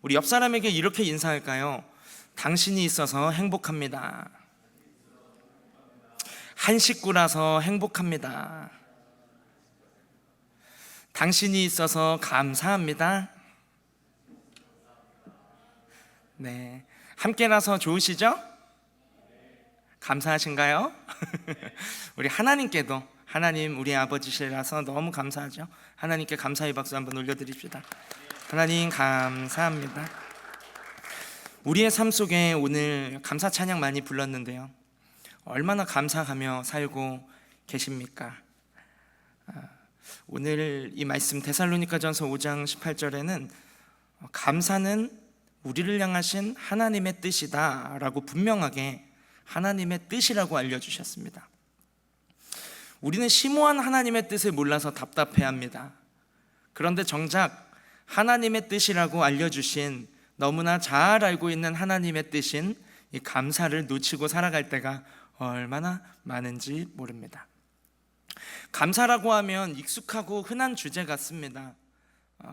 우리 옆 사람에게 이렇게 인사할까요? 당신이 있어서 행복합니다. 한 식구라서 행복합니다. 당신이 있어서 감사합니다. 네, 함께라서 좋으시죠? 감사하신가요? 우리 하나님께도, 하나님 우리 아버지시라서 너무 감사하죠. 하나님께 감사의 박수 한번 올려드립시다. 하나님 감사합니다. 우리의 삶 속에 오늘 감사 찬양 많이 불렀는데요, 얼마나 감사하며 살고 계십니까? 오늘 이 말씀 데살로니가전서 5장 18절에는 감사는 우리를 향하신 하나님의 뜻이다 라고 분명하게 하나님의 뜻이라고 알려주셨습니다. 우리는 심오한 하나님의 뜻을 몰라서 답답해합니다. 그런데 정작 하나님의 뜻이라고 알려주신, 너무나 잘 알고 있는 하나님의 뜻인 이 감사를 놓치고 살아갈 때가 얼마나 많은지 모릅니다. 감사라고 하면 익숙하고 흔한 주제 같습니다.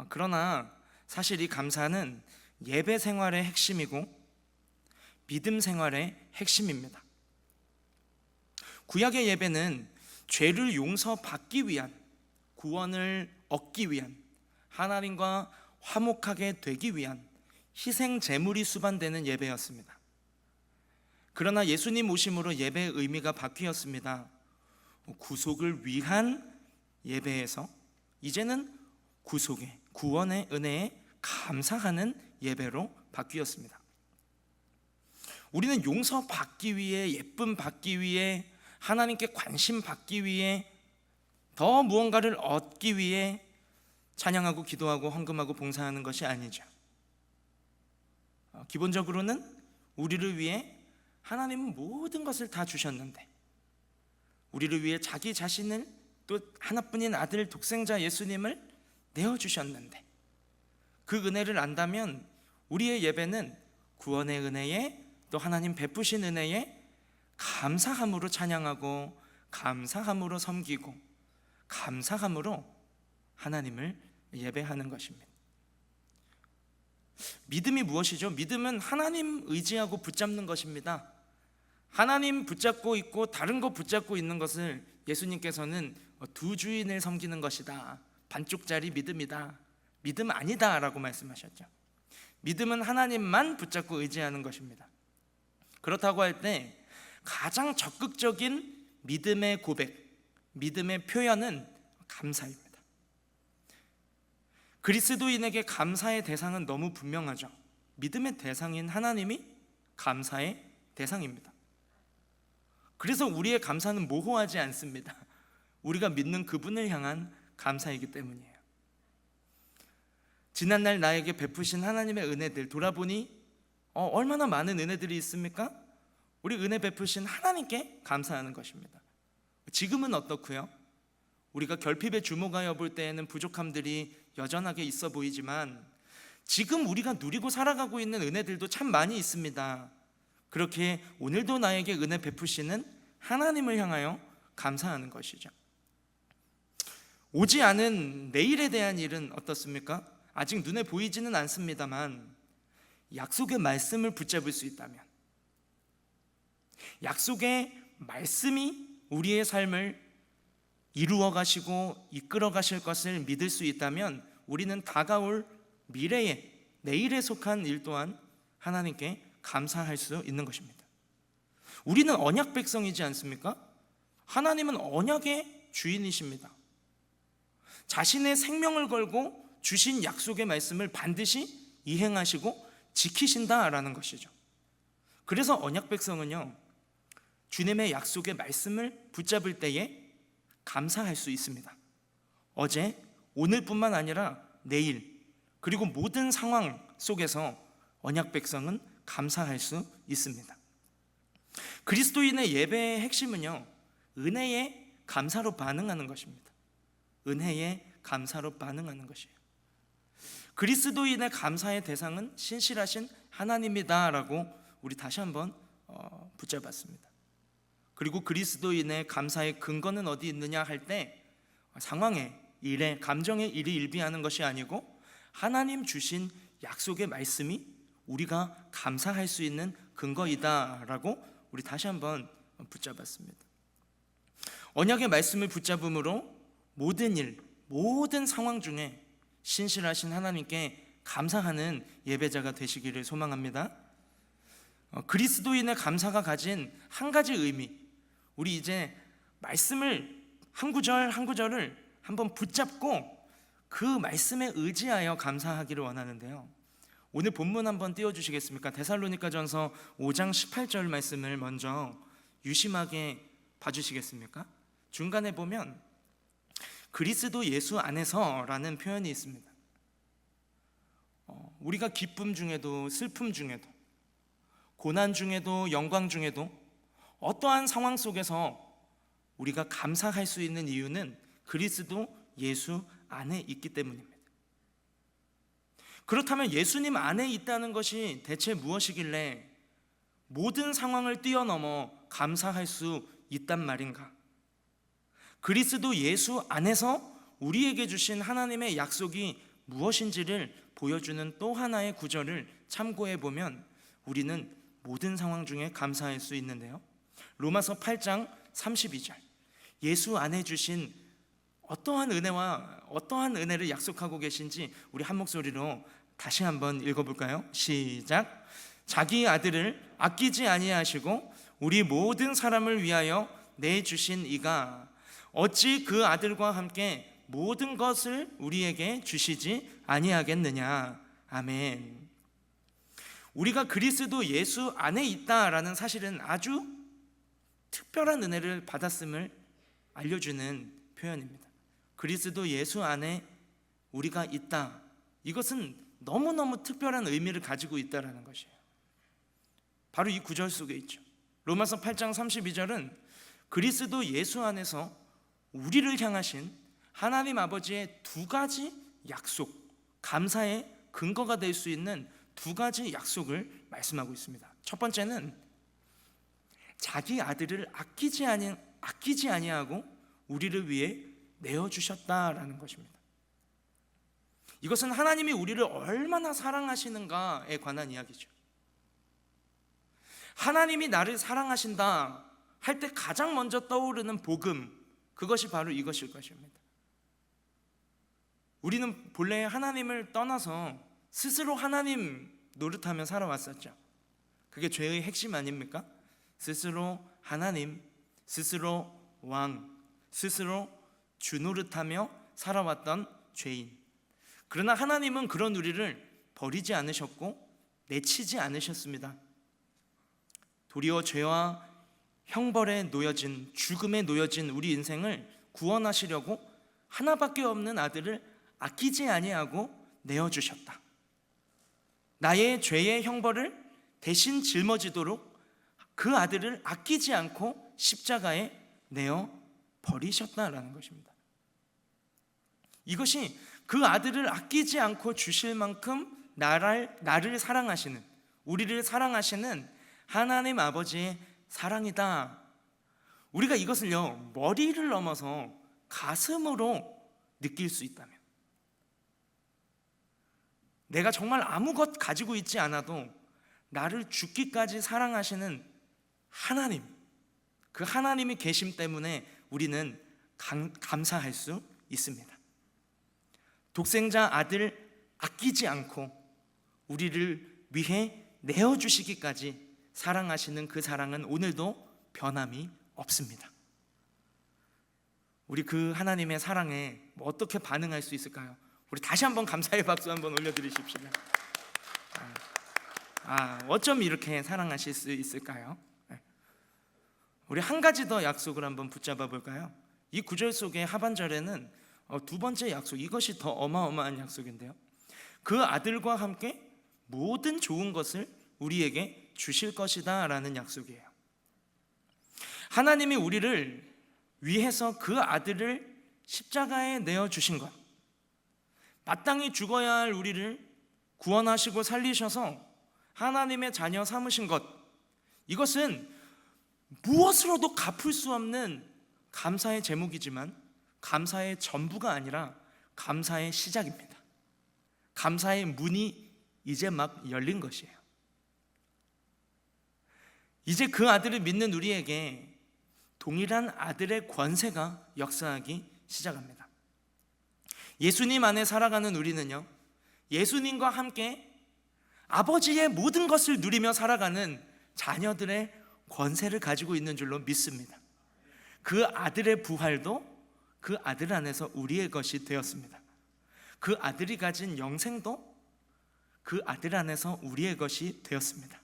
그러나 사실 이 감사는 예배 생활의 핵심이고 믿음 생활의 핵심입니다. 구약의 예배는 죄를 용서받기 위한, 구원을 얻기 위한, 하나님과 화목하게 되기 위한 희생 제물이 수반되는 예배였습니다. 그러나 예수님 오심으로 예배의 의미가 바뀌었습니다. 구속을 위한 예배에서 이제는 구속의, 구원의 은혜에 감사하는 예배로 바뀌었습니다. 우리는 용서받기 위해, 예쁨 받기 위해, 하나님께 관심 받기 위해, 더 무언가를 얻기 위해 찬양하고 기도하고 헌금하고 봉사하는 것이 아니죠. 기본적으로는 우리를 위해 하나님은 모든 것을 다 주셨는데, 우리를 위해 자기 자신을, 또 하나뿐인 아들 독생자 예수님을 내어주셨는데, 그 은혜를 안다면 우리의 예배는 구원의 은혜에, 또 하나님 베푸신 은혜에 감사함으로 찬양하고, 감사함으로 섬기고, 감사함으로 하나님을 예배하는 것입니다. 믿음이 무엇이죠? 믿음은 하나님 의지하고 붙잡는 것입니다. 하나님 붙잡고 있고 다른 거 붙잡고 있는 것을 예수님께서는 두 주인을 섬기는 것이다, 반쪽짜리 믿음이다, 믿음 아니다 라고 말씀하셨죠. 믿음은 하나님만 붙잡고 의지하는 것입니다. 그렇다고 할 때 가장 적극적인 믿음의 고백, 믿음의 표현은 감사입니다. 그리스도인에게 감사의 대상은 너무 분명하죠. 믿음의 대상인 하나님이 감사의 대상입니다. 그래서 우리의 감사는 모호하지 않습니다. 우리가 믿는 그분을 향한 감사이기 때문이에요. 지난날 나에게 베푸신 하나님의 은혜들 돌아보니 얼마나 많은 은혜들이 있습니까? 우리 은혜 베푸신 하나님께 감사하는 것입니다. 지금은 어떻고요? 우리가 결핍에 주목하여 볼 때에는 부족함들이 여전하게 있어 보이지만, 지금 우리가 누리고 살아가고 있는 은혜들도 참 많이 있습니다. 그렇게 오늘도 나에게 은혜 베푸시는 하나님을 향하여 감사하는 것이죠. 오지 않은 내일에 대한 일은 어떻습니까? 아직 눈에 보이지는 않습니다만, 약속의 말씀을 붙잡을 수 있다면, 약속의 말씀이 우리의 삶을 이루어 가시고 이끌어 가실 것을 믿을 수 있다면, 우리는 다가올 미래에, 내일에 속한 일 또한 하나님께 감사할 수 있는 것입니다. 우리는 언약 백성이지 않습니까? 하나님은 언약의 주인이십니다. 자신의 생명을 걸고 주신 약속의 말씀을 반드시 이행하시고 지키신다라는 것이죠. 그래서 언약 백성은요, 주님의 약속의 말씀을 붙잡을 때에 감사할 수 있습니다. 어제, 오늘뿐만 아니라 내일, 그리고 모든 상황 속에서 언약 백성은 감사할 수 있습니다. 그리스도인의 예배의 핵심은요, 은혜에 감사로 반응하는 것입니다. 은혜에 감사로 반응하는 것이에요. 그리스도인의 감사의 대상은 신실하신 하나님이다라고 우리 다시 한번 붙잡았습니다. 그리고 그리스도인의 감사의 근거는 어디 있느냐 할 때, 상황에, 일에, 감정에 일희일비하는 것이 아니고 하나님 주신 약속의 말씀이 우리가 감사할 수 있는 근거이다라고 우리 다시 한번 붙잡았습니다. 언약의 말씀을 붙잡음으로 모든 일, 모든 상황 중에 신실하신 하나님께 감사하는 예배자가 되시기를 소망합니다. 그리스도인의 감사가 가진 한 가지 의미, 우리 이제 말씀을 한 구절 한 구절을 한번 붙잡고 그 말씀에 의지하여 감사하기를 원하는데요. 오늘 본문 한번 띄워주시겠습니까? 데살로니가전서 5장 18절 말씀을 먼저 유심하게 봐주시겠습니까? 중간에 보면 그리스도 예수 안에서라는 표현이 있습니다. 우리가 기쁨 중에도 슬픔 중에도 고난 중에도 영광 중에도 어떠한 상황 속에서 우리가 감사할 수 있는 이유는 그리스도 예수 안에 있기 때문입니다. 그렇다면 예수님 안에 있다는 것이 대체 무엇이길래 모든 상황을 뛰어넘어 감사할 수 있단 말인가? 그리스도 예수 안에서 우리에게 주신 하나님의 약속이 무엇인지를 보여주는 또 하나의 구절을 참고해 보면 우리는 모든 상황 중에 감사할 수 있는데요. 로마서 8장 32절, 예수 안에 주신 어떠한 은혜를 약속하고 계신지 우리 한 목소리로 다시 한번 읽어볼까요? 시작. 자기 아들을 아끼지 아니하시고 우리 모든 사람을 위하여 내주신 이가 어찌 그 아들과 함께 모든 것을 우리에게 주시지 아니하겠느냐. 아멘. 우리가 그리스도 예수 안에 있다라는 사실은 아주 특별한 은혜를 받았음을 알려주는 표현입니다. 그리스도 예수 안에 우리가 있다, 이것은 너무너무 특별한 의미를 가지고 있다라는 것이에요. 바로 이 구절 속에 있죠. 로마서 8장 32절은 그리스도 예수 안에서 우리를 향하신 하나님 아버지의 두 가지 약속, 감사의 근거가 될 수 있는 두 가지 약속을 말씀하고 있습니다. 첫 번째는 자기 아들을 아끼지 아니하고 우리를 위해 내어주셨다라는 것입니다. 이것은 하나님이 우리를 얼마나 사랑하시는가에 관한 이야기죠. 하나님이 나를 사랑하신다 할 때 가장 먼저 떠오르는 복음, 그것이 바로 이것일 것입니다. 우리는 본래 하나님을 떠나서 스스로 하나님 노릇하며 살아왔었죠. 그게 죄의 핵심 아닙니까? 스스로 하나님, 스스로 왕, 스스로 주 노릇하며 살아왔던 죄인. 그러나 하나님은 그런 우리를 버리지 않으셨고 내치지 않으셨습니다. 도리어 죄와 형벌에 놓여진, 죽음에 놓여진 우리 인생을 구원하시려고 하나밖에 없는 아들을 아끼지 아니하고 내어주셨다. 나의 죄의 형벌을 대신 짊어지도록 그 아들을 아끼지 않고 십자가에 내어 버리셨다라는 것입니다. 이것이 그 아들을 아끼지 않고 주실 만큼 나를 사랑하시는, 우리를 사랑하시는 하나님 아버지의 사랑이다. 우리가 이것을요, 머리를 넘어서 가슴으로 느낄 수 있다면, 내가 정말 아무것 가지고 있지 않아도 나를 죽기까지 사랑하시는 하나님, 그 하나님이 계심 때문에 우리는 감사할 수 있습니다. 독생자 아들 아끼지 않고 우리를 위해 내어주시기까지 사랑하시는 그 사랑은 오늘도 변함이 없습니다. 우리 그 하나님의 사랑에 어떻게 반응할 수 있을까요? 우리 다시 한번 감사의 박수 한번 올려드리십시오. 어쩜 이렇게 사랑하실 수 있을까요? 우리 한 가지 더 약속을 한번 붙잡아 볼까요? 이 구절 속의 하반절에는 두 번째 약속, 이것이 더 어마어마한 약속인데요, 그 아들과 함께 모든 좋은 것을 우리에게 주실 것이다 라는 약속이에요. 하나님이 우리를 위해서 그 아들을 십자가에 내어주신 것, 마땅히 죽어야 할 우리를 구원하시고 살리셔서 하나님의 자녀 삼으신 것, 이것은 무엇으로도 갚을 수 없는 감사의 제목이지만 감사의 전부가 아니라 감사의 시작입니다. 감사의 문이 이제 막 열린 것이에요. 이제 그 아들을 믿는 우리에게 동일한 아들의 권세가 역사하기 시작합니다. 예수님 안에 살아가는 우리는요, 예수님과 함께 아버지의 모든 것을 누리며 살아가는 자녀들의 권세를 가지고 있는 줄로 믿습니다. 그 아들의 부활도 그 아들 안에서 우리의 것이 되었습니다. 그 아들이 가진 영생도 그 아들 안에서 우리의 것이 되었습니다.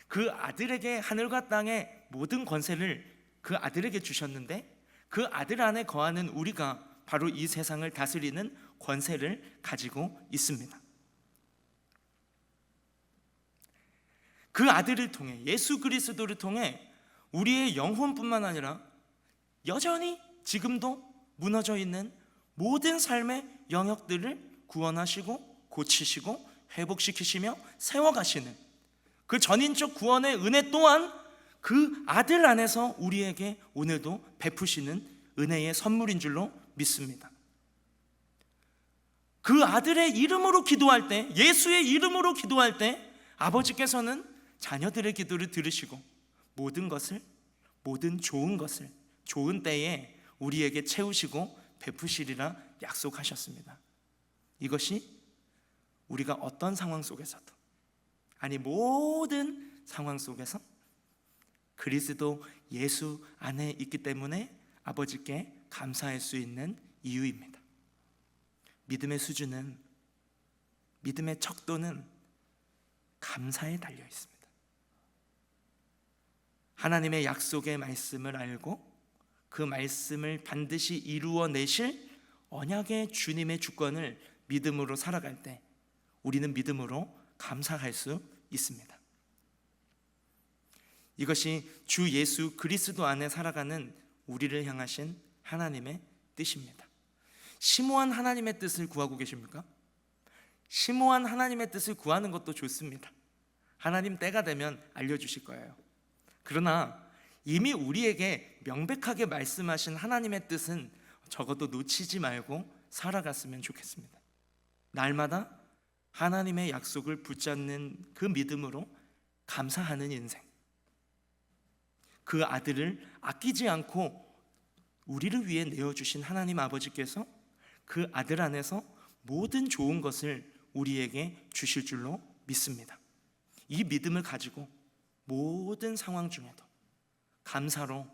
그 아들에게 하늘과 땅의 모든 권세를 그 아들에게 주셨는데, 그 아들 안에 거하는 우리가 바로 이 세상을 다스리는 권세를 가지고 있습니다. 그 아들을 통해, 예수 그리스도를 통해 우리의 영혼뿐만 아니라 여전히 지금도 무너져 있는 모든 삶의 영역들을 구원하시고 고치시고 회복시키시며 세워가시는 그 전인적 구원의 은혜 또한 그 아들 안에서 우리에게 오늘도 베푸시는 은혜의 선물인 줄로 믿습니다. 그 아들의 이름으로 기도할 때, 예수의 이름으로 기도할 때 아버지께서는 자녀들의 기도를 들으시고 모든 것을, 모든 좋은 것을 좋은 때에 우리에게 채우시고 베푸시리라 약속하셨습니다. 이것이 우리가 어떤 상황 속에서도, 아니 모든 상황 속에서 그리스도 예수 안에 있기 때문에 아버지께 감사할 수 있는 이유입니다. 믿음의 수준은, 믿음의 척도는 감사에 달려 있습니다. 하나님의 약속의 말씀을 알고 그 말씀을 반드시 이루어내실 언약의 주님의 주권을 믿음으로 살아갈 때 우리는 믿음으로 감사할 수 있습니다. 이것이 주 예수 그리스도 안에 살아가는 우리를 향하신 하나님의 뜻입니다. 심오한 하나님의 뜻을 구하고 계십니까? 심오한 하나님의 뜻을 구하는 것도 좋습니다. 하나님 때가 되면 알려주실 거예요. 그러나 이미 우리에게 명백하게 말씀하신 하나님의 뜻은 적어도 놓치지 말고 살아갔으면 좋겠습니다. 날마다 하나님의 약속을 붙잡는 그 믿음으로 감사하는 인생, 그 아들을 아끼지 않고 우리를 위해 내어주신 하나님 아버지께서 그 아들 안에서 모든 좋은 것을 우리에게 주실 줄로 믿습니다. 이 믿음을 가지고 모든 상황 중에도 감사로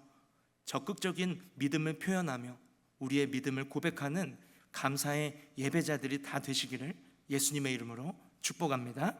적극적인 믿음을 표현하며 우리의 믿음을 고백하는 감사의 예배자들이 다 되시기를 예수님의 이름으로 축복합니다.